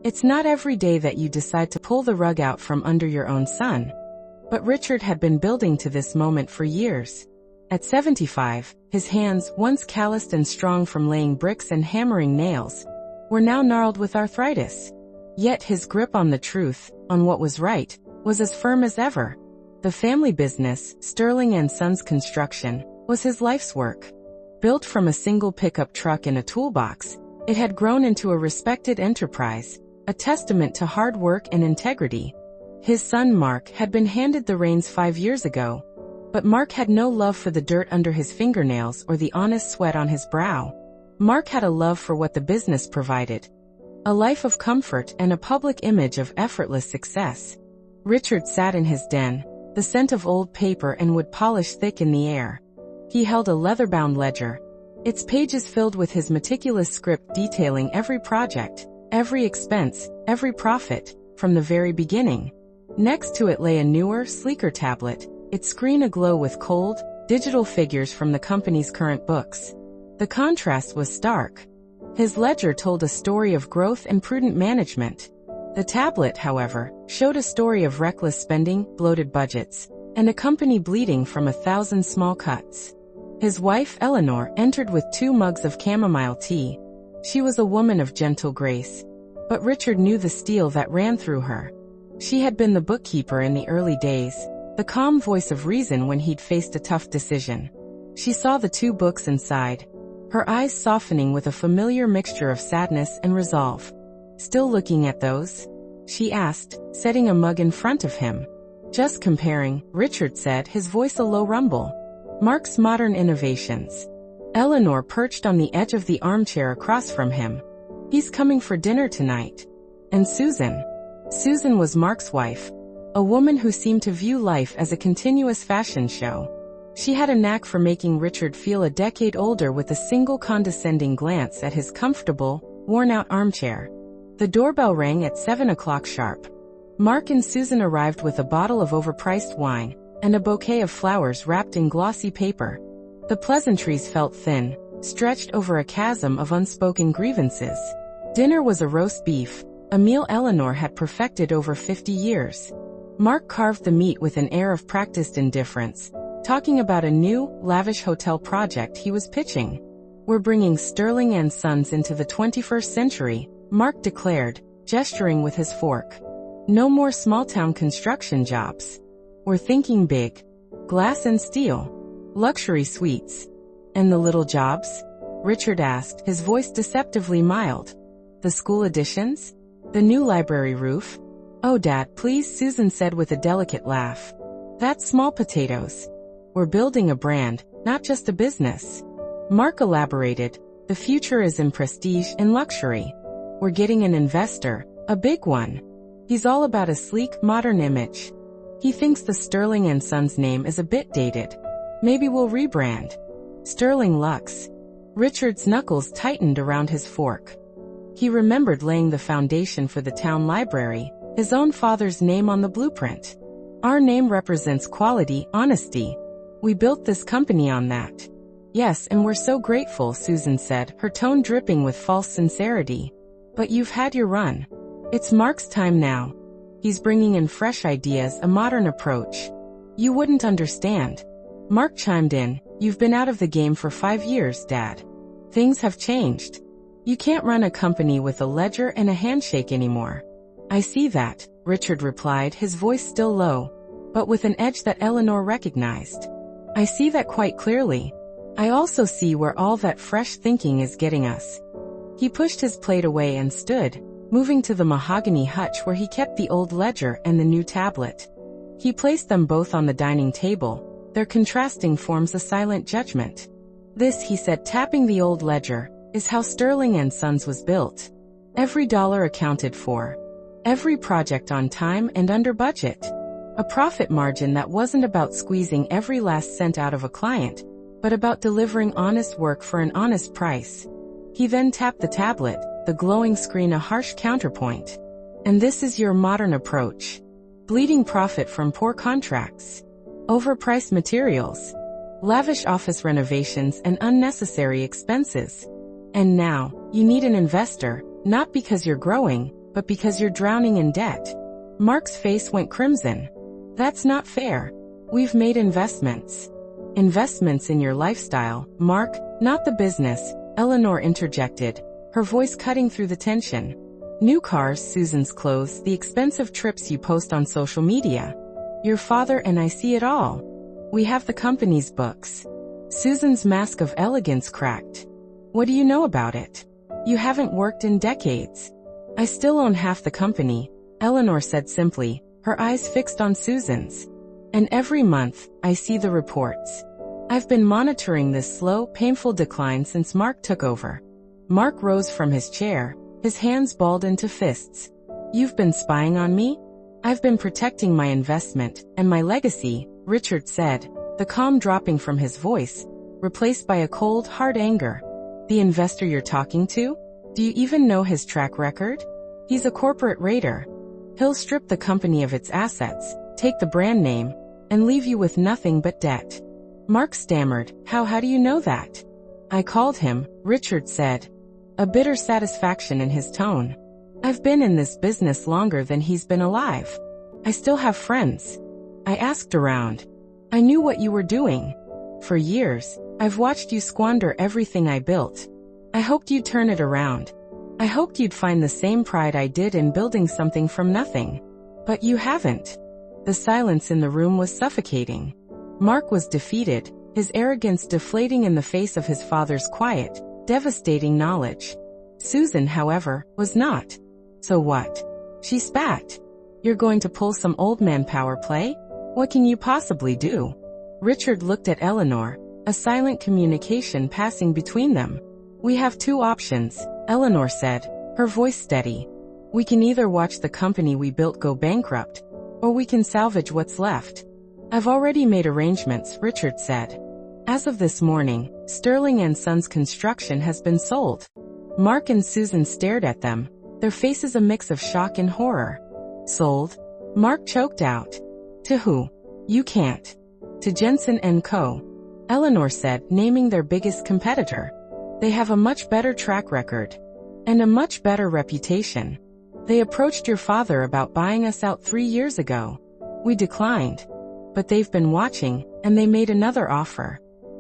It's not every day that you decide to pull the rug out from under your own son. But Richard had been building to this moment for years. At 75, his hands, once calloused and strong from laying bricks and hammering nails, were now gnarled with arthritis. Yet his grip on the truth, on what was right, was as firm as ever. The family business, Sterling & Sons Construction, was his life's work. Built from a single pickup truck and a toolbox, it had grown into a respected enterprise, a testament to hard work and integrity. His son Mark had been handed the reins 5 years ago, but Mark had no love for the dirt under his fingernails or the honest sweat on his brow. Mark had a love for what the business provided, a life of comfort and a public image of effortless success. Richard sat in his den, the scent of old paper and wood polish thick in the air. He held a leather-bound ledger, its pages filled with his meticulous script detailing every project, every expense, every profit, from the very beginning. Next to it lay a newer, sleeker tablet, its screen aglow with cold, digital figures from the company's current books. The contrast was stark. His ledger told a story of growth and prudent management. The tablet, however, showed a story of reckless spending, bloated budgets, and a company bleeding from 1,000 small cuts. His wife, Eleanor, entered with 2 mugs of chamomile tea. She was a woman of gentle grace, but Richard knew the steel that ran through her. She had been the bookkeeper in the early days, the calm voice of reason when he'd faced a tough decision. She saw the 2 books and sighed, her eyes softening with a familiar mixture of sadness and resolve. "Still looking at those?" she asked, setting a mug in front of him. "Just comparing," Richard said, his voice a low rumble. "Mark's Modern Innovations." Eleanor perched on the edge of the armchair across from him. "He's coming for dinner tonight." And Susan? Susan was Mark's wife, a woman who seemed to view life as a continuous fashion show. She had a knack for making Richard feel a decade older with a single condescending glance at his comfortable, worn-out armchair. The doorbell rang at 7 o'clock sharp. Mark and Susan arrived with a bottle of overpriced wine and a bouquet of flowers wrapped in glossy paper. The pleasantries felt thin, stretched over a chasm of unspoken grievances. Dinner was a roast beef, a meal Eleanor had perfected over 50 years. Mark carved the meat with an air of practiced indifference, talking about a new, lavish hotel project he was pitching. "We're bringing Sterling & Sons into the 21st century, Mark declared, gesturing with his fork. "No more small-town construction jobs. We're thinking big. Glass and steel. Luxury suites." "And the little jobs?" Richard asked, his voice deceptively mild. "The school additions? The new library roof?" "Oh, Dad, please," Susan said with a delicate laugh. "That's small potatoes. We're building a brand, not just a business." Mark elaborated, "The future is in prestige and luxury. We're getting an investor, a big one. He's all about a sleek, modern image. He thinks the Sterling & Sons name is a bit dated. Maybe we'll rebrand. Sterling Lux." Richard's knuckles tightened around his fork. He remembered laying the foundation for the town library, his own father's name on the blueprint. "Our name represents quality, honesty. We built this company on that." "Yes, and we're so grateful," Susan said, her tone dripping with false sincerity. "But you've had your run. It's Mark's time now. He's bringing in fresh ideas, a modern approach. You wouldn't understand." Mark chimed in, "You've been out of the game for 5 years, Dad. Things have changed. You can't run a company with a ledger and a handshake anymore." "I see that," Richard replied, his voice still low, but with an edge that Eleanor recognized. "I see that quite clearly. I also see where all that fresh thinking is getting us." He pushed his plate away and stood, moving to the mahogany hutch where he kept the old ledger and the new tablet. He placed them both on the dining table, their contrasting forms a silent judgment. "This," he said, tapping the old ledger, "is how Sterling & Sons was built. Every dollar accounted for. Every project on time and under budget. A profit margin that wasn't about squeezing every last cent out of a client, but about delivering honest work for an honest price." He then tapped the tablet, the glowing screen a harsh counterpoint. "And this is your modern approach. Bleeding profit from poor contracts. Overpriced materials. Lavish office renovations and unnecessary expenses. And now, you need an investor, not because you're growing, but because you're drowning in debt. Mark's face went crimson. That's not fair. We've made investments. Investments in your lifestyle, Mark, not the business, Eleanor interjected, her voice cutting through the tension. New cars, Susan's clothes, the expensive trips you post on social media. Your father and I see it all. We have the company's books. Susan's mask of elegance cracked. What do you know about it? You haven't worked in decades. I still own half the company, Eleanor said simply, her eyes fixed on Susan's. And every month, I see the reports. I've been monitoring this slow, painful decline since Mark took over. Mark rose from his chair, his hands balled into fists. You've been spying on me? I've been protecting my investment and my legacy, Richard said, the calm dropping from his voice, replaced by a cold, hard anger. The investor you're talking to? Do you even know his track record? He's a corporate raider. He'll strip the company of its assets, take the brand name, and leave you with nothing but debt. Mark stammered, How do you know that? I called him, Richard said, a bitter satisfaction in his tone. I've been in this business longer than he's been alive. I still have friends. I asked around. I knew what you were doing. For years, I've watched you squander everything I built. I hoped you'd turn it around. I hoped you'd find the same pride I did in building something from nothing. But you haven't. The silence in the room was suffocating. Mark was defeated, his arrogance deflating in the face of his father's quiet, devastating knowledge. Susan, however, was not. So what? She spat. You're going to pull some old man power play? What can you possibly do? Richard looked at Eleanor, a silent communication passing between them. We have two options, Eleanor said, her voice steady. We can either watch the company we built go bankrupt, or we can salvage what's left. I've already made arrangements, Richard said. As of this morning, Sterling & Sons Construction has been sold. Mark and Susan stared at them, their faces a mix of shock and horror. Sold? Mark choked out. To who? You can't. To Jensen & Co., Eleanor said, naming their biggest competitor. They have a much better track record. And a much better reputation. They approached your father about buying us out 3 years ago. We declined. But they've been watching, and they made another offer.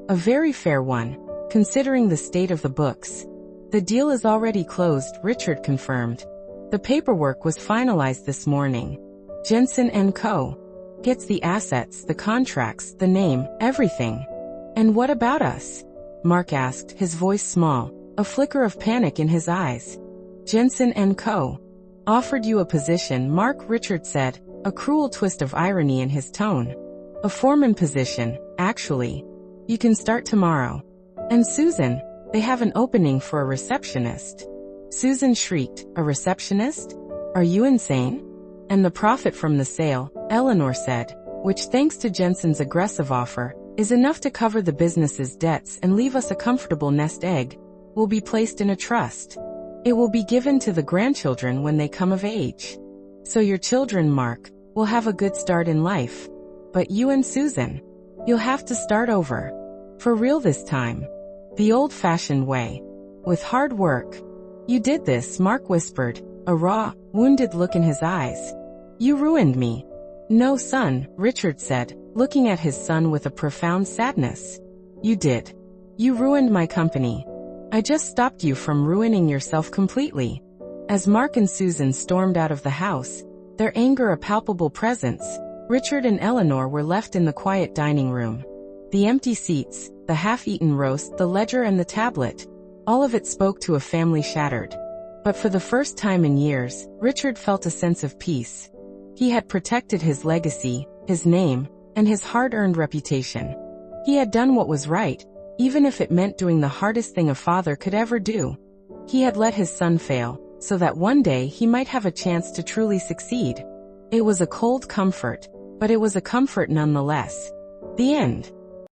A very fair one, considering the state of the books. The deal is already closed, Richard confirmed. The paperwork was finalized this morning. Jensen & Co. gets the assets, the contracts, the name, everything. And what about us? Mark asked, his voice small, a flicker of panic in his eyes. Jensen & Co. offered you a position, Mark, Richard said, a cruel twist of irony in his tone. A foreman position, actually. You can start tomorrow. And Susan, they have an opening for a receptionist. Susan shrieked, a receptionist? Are you insane? And the profit from the sale, Eleanor said, which thanks to Jensen's aggressive offer, is enough to cover the business's debts and leave us a comfortable nest egg, will be placed in a trust. It will be given to the grandchildren when they come of age. So your children, Mark, will have a good start in life. But you and Susan, you'll have to start over. For real this time. The old-fashioned way. With hard work. You did this, Mark whispered, a raw, wounded look in his eyes. You ruined me. No, son, Richard said, looking at his son with a profound sadness. You did. You ruined my company. I just stopped you from ruining yourself completely. As Mark and Susan stormed out of the house, their anger a palpable presence, Richard and Eleanor were left in the quiet dining room. The empty seats, the half-eaten roast, the ledger and the tablet, all of it spoke to a family shattered. But for the first time in years, Richard felt a sense of peace. He had protected his legacy, his name, and his hard-earned reputation. He had done what was right, even if it meant doing the hardest thing a father could ever do. He had let his son fail, so that one day he might have a chance to truly succeed. It was a cold comfort, but it was a comfort nonetheless. The end.